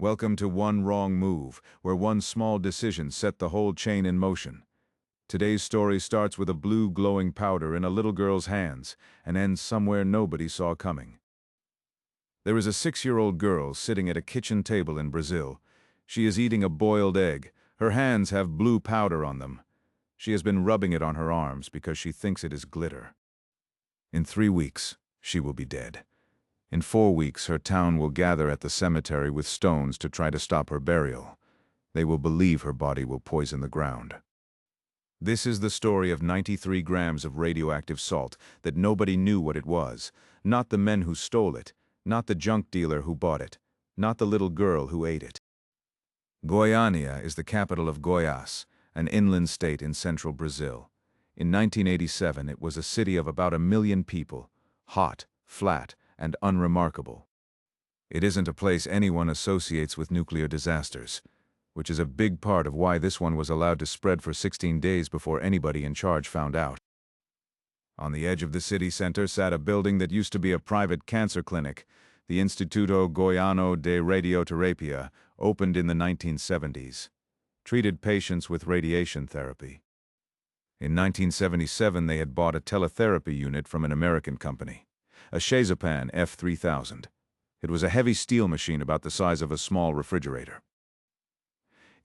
Welcome to One Wrong Move, where one small decision set the whole chain in motion. Today's story starts with a blue glowing powder in a little girl's hands and ends somewhere nobody saw coming. There is a 6-year-old girl sitting at a kitchen table in Brazil. She is eating a boiled egg. Her hands have blue powder on them. She has been rubbing it on her arms because she thinks it is glitter. In 3 weeks, she will be dead. In 4 weeks, her town will gather at the cemetery with stones to try to stop her burial. They will believe her body will poison the ground. This is the story of 93 grams of radioactive salt that nobody knew what it was. Not the men who stole it, not the junk dealer who bought it, not the little girl who ate it. Goiânia is the capital of Goiás, an inland state in central Brazil. In 1987, it was a city of about 1 million people, hot, flat, and unremarkable. It isn't a place anyone associates with nuclear disasters, which is a big part of why this one was allowed to spread for 16 days before anybody in charge found out. On the edge of the city center sat a building that used to be a private cancer clinic. The Instituto Goiano de Radioterapia opened in the 1970s, treated patients with radiation therapy. In 1977, they had bought a teletherapy unit from an American company, a Shazapan F3000. It was a heavy steel machine about the size of a small refrigerator.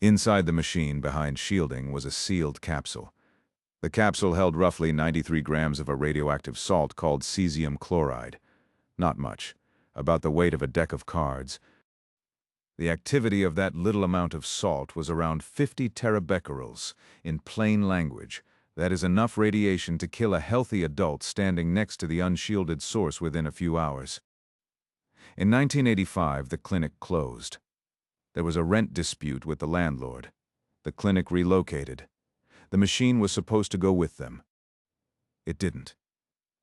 Inside the machine, behind shielding, was a sealed capsule. The capsule held roughly 93 grams of a radioactive salt called cesium chloride. Not much, about the weight of a deck of cards. The activity of that little amount of salt was around 50 terabecquerels. In plain language, that is enough radiation to kill a healthy adult standing next to the unshielded source within a few hours. In 1985, the clinic closed. There was a rent dispute with the landlord. The clinic relocated. The machine was supposed to go with them. It didn't.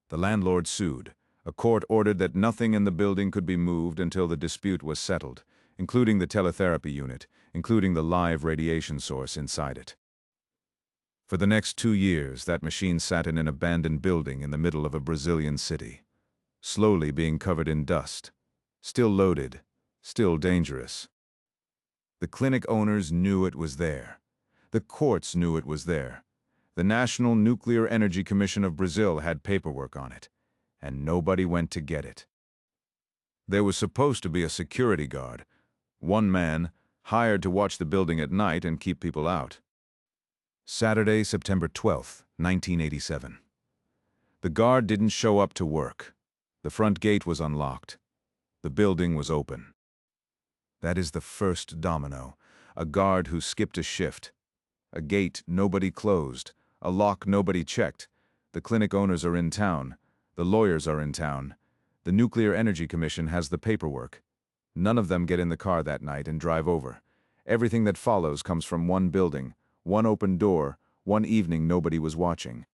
The landlord sued. A court ordered that nothing in the building could be moved until the dispute was settled, including the teletherapy unit, including the live radiation source inside it. For the next 2 years, that machine sat in an abandoned building in the middle of a Brazilian city, slowly being covered in dust, still loaded, still dangerous. The clinic owners knew it was there. The courts knew it was there. The National Nuclear Energy Commission of Brazil had paperwork on it, and nobody went to get it. There was supposed to be a security guard, one man, hired to watch the building at night and keep people out. Saturday, September 12, 1987. The guard didn't show up to work. The front gate was unlocked. The building was open. That is the first domino. A guard who skipped a shift. A gate nobody closed. A lock nobody checked. The clinic owners are in town. The lawyers are in town. The Nuclear Energy Commission has the paperwork. None of them get in the car that night and drive over. Everything that follows comes from one building, one open door, one evening nobody was watching.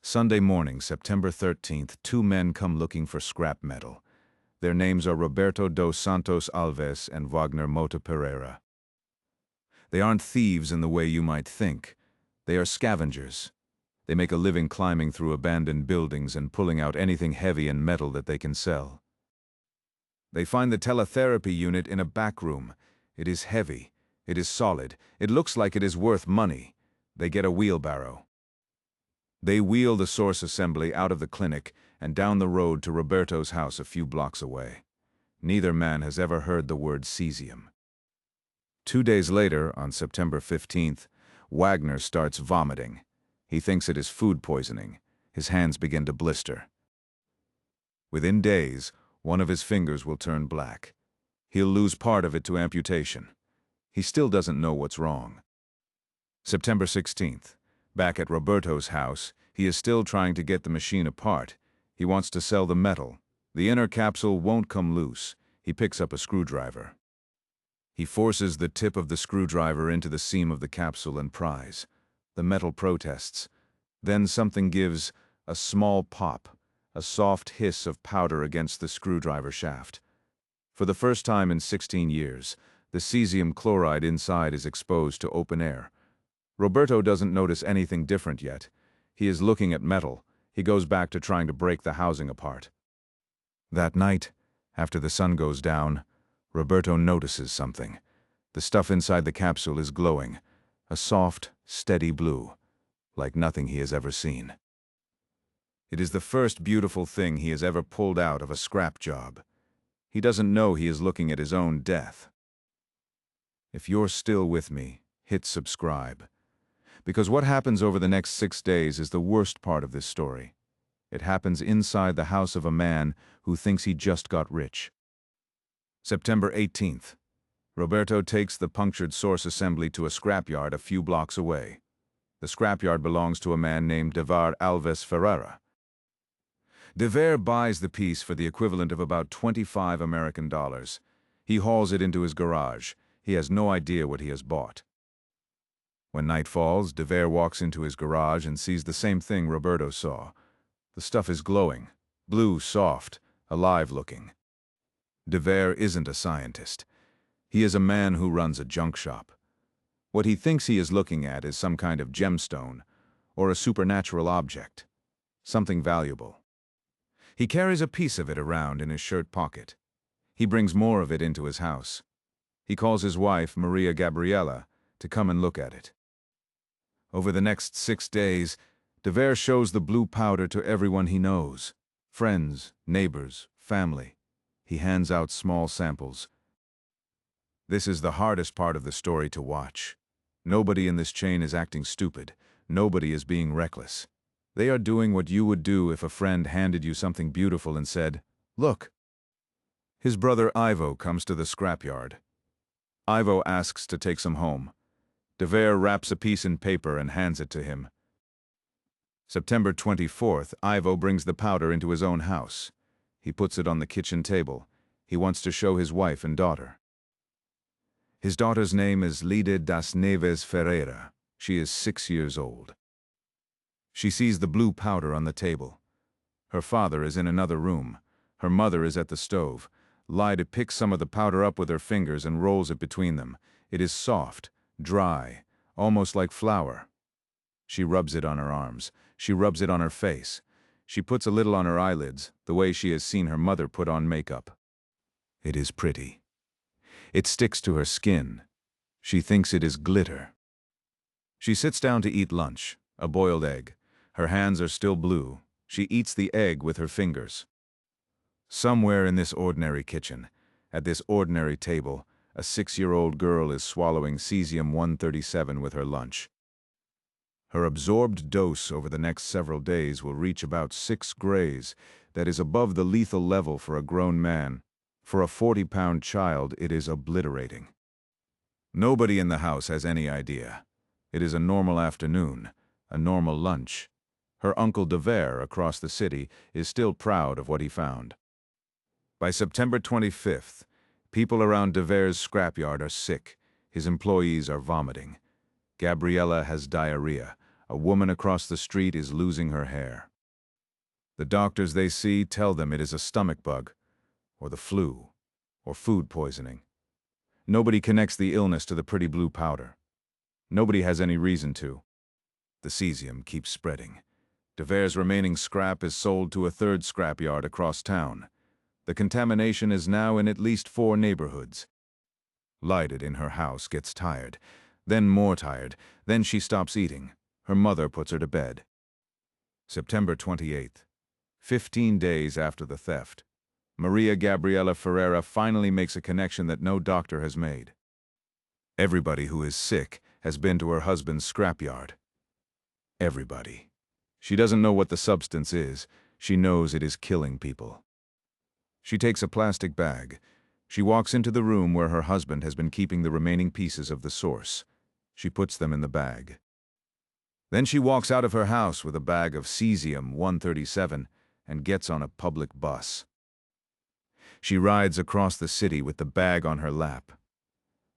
Sunday morning, September 13th, 2 men come looking for scrap metal. Their names are Roberto dos Santos Alves and Wagner Mota Pereira. They aren't thieves in the way you might think. They are scavengers. They make a living climbing through abandoned buildings and pulling out anything heavy and metal that they can sell. They find the teletherapy unit in a back room. It is heavy. It is solid. It looks like it is worth money. They get a wheelbarrow. They wheel the source assembly out of the clinic and down the road to Roberto's house a few blocks away. Neither man has ever heard the word cesium. 2 days later, on September 15th, Wagner starts vomiting. He thinks it is food poisoning. His hands begin to blister. Within days, one of his fingers will turn black. He'll lose part of it to amputation. He still doesn't know what's wrong. September 16th. Back at Roberto's house, he is still trying to get the machine apart. He wants to sell the metal. The inner capsule won't come loose. He picks up a screwdriver. He forces the tip of the screwdriver into the seam of the capsule and pries. The metal protests. Then something gives a small pop, a soft hiss of powder against the screwdriver shaft. For the first time in 16 years, the cesium chloride inside is exposed to open air. Roberto doesn't notice anything different yet. He is looking at metal. He goes back to trying to break the housing apart. That night, after the sun goes down, Roberto notices something. The stuff inside the capsule is glowing, a soft, steady blue, like nothing he has ever seen. It is the first beautiful thing he has ever pulled out of a scrap job. He doesn't know he is looking at his own death. If you're still with me, hit subscribe. Because what happens over the next 6 days is the worst part of this story. It happens inside the house of a man who thinks he just got rich. September 18th. Roberto takes the punctured source assembly to a scrapyard a few blocks away. The scrapyard belongs to a man named Devar Alves Ferreira. Devar buys the piece for the equivalent of about $25 American. He hauls it into his garage. He has no idea what he has bought. When night falls, Devar walks into his garage and sees the same thing Roberto saw. The stuff is glowing, blue, soft, alive-looking. Devar isn't a scientist. He is a man who runs a junk shop. What he thinks he is looking at is some kind of gemstone or a supernatural object, something valuable. He carries a piece of it around in his shirt pocket. He brings more of it into his house. He calls his wife, Maria Gabriela, to come and look at it. Over the next 6 days, Devar shows the blue powder to everyone he knows, friends, neighbors, family. He hands out small samples. This is the hardest part of the story to watch. Nobody in this chain is acting stupid. Nobody is being reckless. They are doing what you would do if a friend handed you something beautiful and said, "Look." His brother Ivo comes to the scrapyard. Ivo asks to take some home. Devar wraps a piece in paper and hands it to him. September 24th, Ivo brings the powder into his own house. He puts it on the kitchen table. He wants to show his wife and daughter. His daughter's name is Lead das Neves Ferreira. She is 6 years old. She sees the blue powder on the table. Her father is in another room. Her mother is at the stove. Lyda picks some of the powder up with her fingers and rolls it between them. It is soft, dry, almost like flour. She rubs it on her arms. She rubs it on her face. She puts a little on her eyelids, the way she has seen her mother put on makeup. It is pretty. It sticks to her skin. She thinks it is glitter. She sits down to eat lunch, a boiled egg. Her hands are still blue. She eats the egg with her fingers. Somewhere in this ordinary kitchen, at this ordinary table, a 6-year-old girl is swallowing cesium-137 with her lunch. Her absorbed dose over the next several days will reach about 6 grays. That is above the lethal level for a grown man. For a 40-pound child, it is obliterating. Nobody in the house has any idea. It is a normal afternoon, a normal lunch. Her uncle Devar, across the city, is still proud of what he found. By September 25th, people around Devar's scrapyard are sick. His employees are vomiting. Gabriela has diarrhea. A woman across the street is losing her hair. The doctors they see tell them it is a stomach bug, or the flu, or food poisoning. Nobody connects the illness to the pretty blue powder. Nobody has any reason to. The cesium keeps spreading. Devar's remaining scrap is sold to a third scrapyard across town. The contamination is now in at least 4 neighborhoods. Lyda in her house gets tired, then more tired, then she stops eating. Her mother puts her to bed. September 28th, 15 days after the theft, Maria Gabriela Ferreira finally makes a connection that no doctor has made. Everybody who is sick has been to her husband's scrapyard. Everybody. She doesn't know what the substance is. She knows it is killing people. She takes a plastic bag. She walks into the room where her husband has been keeping the remaining pieces of the source. She puts them in the bag. Then she walks out of her house with a bag of cesium-137 and gets on a public bus. She rides across the city with the bag on her lap.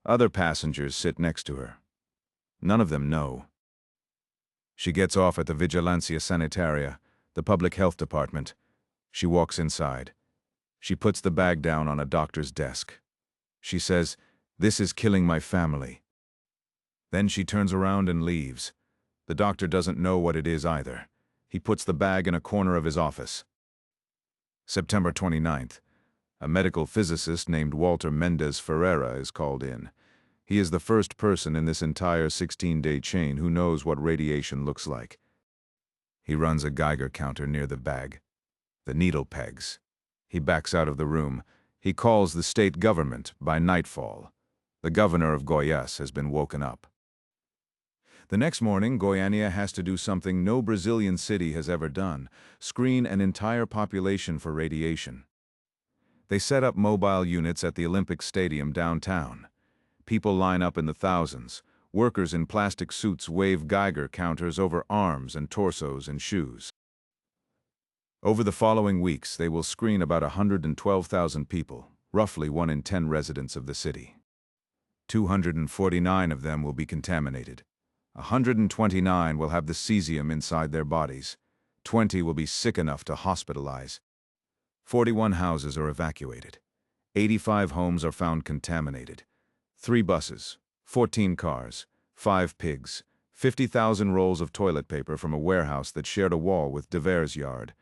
Other passengers sit next to her. None of them know. She gets off at the Vigilancia Sanitaria, the public health department. She walks inside. She puts the bag down on a doctor's desk. She says, "This is killing my family." Then she turns around and leaves. The doctor doesn't know what it is either. He puts the bag in a corner of his office. September 29th. A medical physicist named Walter Mendez Ferreira is called in. He is the first person in this entire 16-day chain who knows what radiation looks like. He runs a Geiger counter near the bag, the needle pegs. He backs out of the room. He calls the state government by nightfall. The governor of Goiás has been woken up. The next morning, Goiânia has to do something no Brazilian city has ever done: screen an entire population for radiation. They set up mobile units at the Olympic Stadium downtown. People line up in the thousands. Workers in plastic suits wave Geiger counters over arms and torsos and shoes. Over the following weeks, they will screen about 112,000 people, roughly 1 in 10 residents of the city. 249 of them will be contaminated. 129 will have the cesium inside their bodies. 20 will be sick enough to hospitalize. 41 houses are evacuated. 85 homes are found contaminated. 3 buses, 14 cars, 5 pigs, 50,000 rolls of toilet paper from a warehouse that shared a wall with Dever's yard,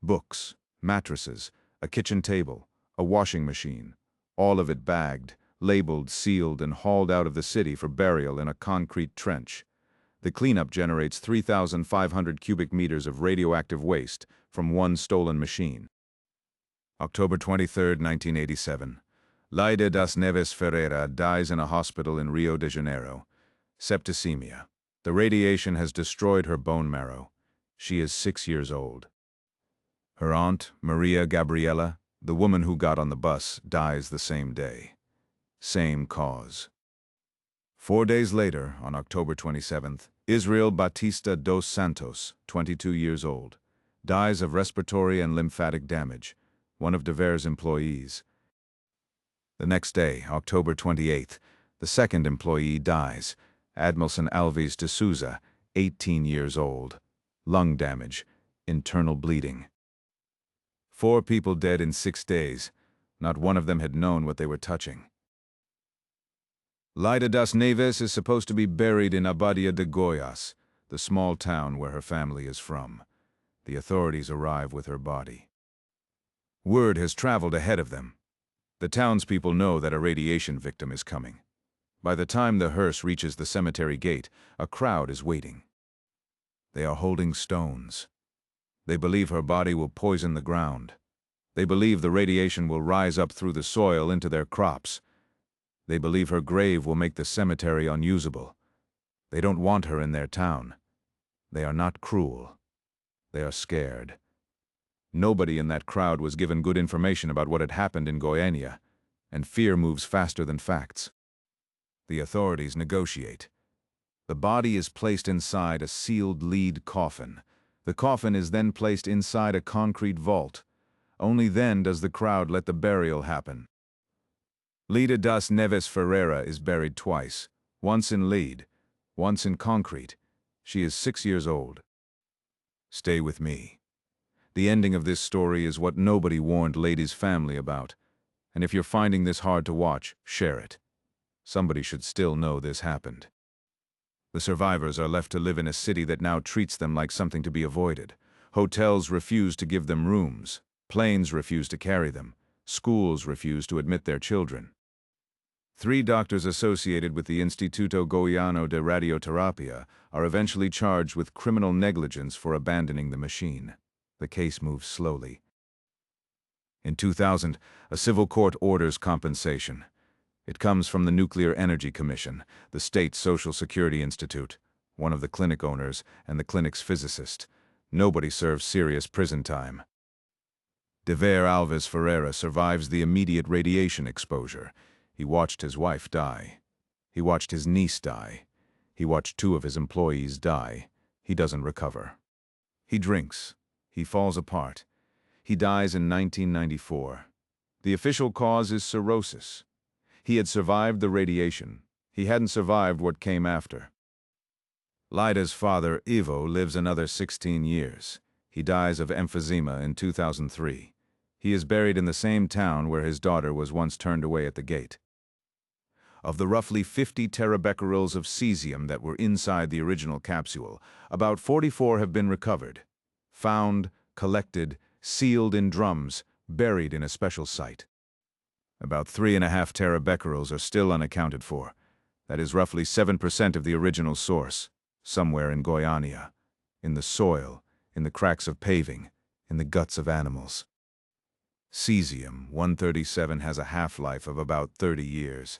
books, mattresses, a kitchen table, a washing machine, all of it bagged, labeled, sealed, and hauled out of the city for burial in a concrete trench. The cleanup generates 3,500 cubic meters of radioactive waste from one stolen machine. October 23, 1987. Leida das Neves Ferreira dies in a hospital in Rio de Janeiro. Septicemia. The radiation has destroyed her bone marrow. She is 6 years old. Her aunt, Maria Gabriela, the woman who got on the bus, dies the same day. Same cause. 4 days later, on October 27th, Israel Batista dos Santos, 22 years old, dies of respiratory and lymphatic damage, one of Dever's employees. The next day, October 28th, the second employee dies, Admilson Alves de Souza, 18 years old, lung damage, internal bleeding. 4 people dead in 6 days. Not one of them had known what they were touching. Leida das Neves is supposed to be buried in Abadia de Goiás, the small town where her family is from. The authorities arrive with her body. Word has traveled ahead of them. The townspeople know that a radiation victim is coming. By the time the hearse reaches the cemetery gate, a crowd is waiting. They are holding stones. They believe her body will poison the ground. They believe the radiation will rise up through the soil into their crops. They believe her grave will make the cemetery unusable. They don't want her in their town. They are not cruel. They are scared. Nobody in that crowd was given good information about what had happened in Goiânia, and fear moves faster than facts. The authorities negotiate. The body is placed inside a sealed lead coffin. The coffin is then placed inside a concrete vault. Only then does the crowd let the burial happen. Leida das Neves Ferreira is buried twice, once in lead, once in concrete. She is 6 years old. Stay with me. The ending of this story is what nobody warned Lady's family about, and if you're finding this hard to watch, share it. Somebody should still know this happened. The survivors are left to live in a city that now treats them like something to be avoided. Hotels refuse to give them rooms. Planes refuse to carry them. Schools refuse to admit their children. 3 doctors associated with the Instituto Goiano de Radioterapia are eventually charged with criminal negligence for abandoning the machine. The case moves slowly. In 2000, a civil court orders compensation. It comes from the Nuclear Energy Commission, the state Social Security Institute, one of the clinic owners, and the clinic's physicist. Nobody serves serious prison time. Dever Alves Ferreira survives the immediate radiation exposure. He watched his wife die. He watched his niece die. He watched 2 of his employees die. He doesn't recover. He drinks. He falls apart. He dies in 1994. The official cause is cirrhosis. He had survived the radiation. He hadn't survived what came after. Leida's father, Ivo, lives another 16 years. He dies of emphysema in 2003. He is buried in the same town where his daughter was once turned away at the gate. Of the roughly 50 terabecquerels of cesium that were inside the original capsule, about 44 have been recovered, found, collected, sealed in drums, buried in a special site. About 3.5 terabecquerels are still unaccounted for. That is roughly 7% of the original source, somewhere in Goiânia, in the soil, in the cracks of paving, in the guts of animals. Cesium-137 has a half-life of about 30 years.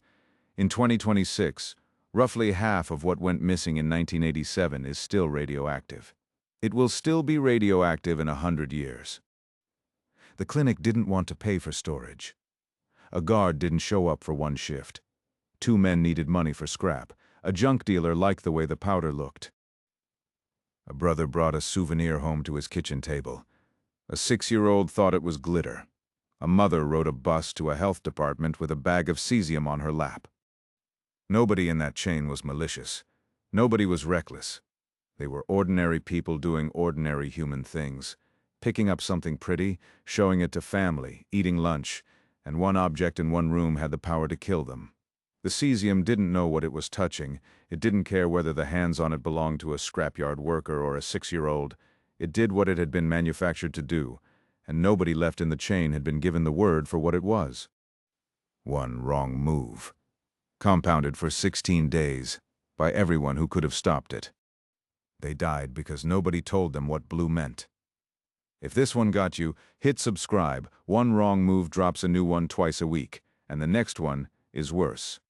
In 2026, roughly half of what went missing in 1987 is still radioactive. It will still be radioactive in 100 years. The clinic didn't want to pay for storage. A guard didn't show up for one shift. 2 men needed money for scrap. A junk dealer liked the way the powder looked. A brother brought a souvenir home to his kitchen table. A 6-year-old thought it was glitter. A mother rode a bus to a health department with a bag of cesium on her lap. Nobody in that chain was malicious. Nobody was reckless. They were ordinary people doing ordinary human things. Picking up something pretty, showing it to family, eating lunch, and one object in one room had the power to kill them. The cesium didn't know what it was touching. It didn't care whether the hands on it belonged to a scrapyard worker or a 6-year-old. It did what it had been manufactured to do, and nobody left in the chain had been given the word for what it was. One wrong move. Compounded for 16 days, by everyone who could have stopped it. They died because nobody told them what blue meant. If this one got you, hit subscribe. One wrong move drops a new one twice a week, and the next one is worse.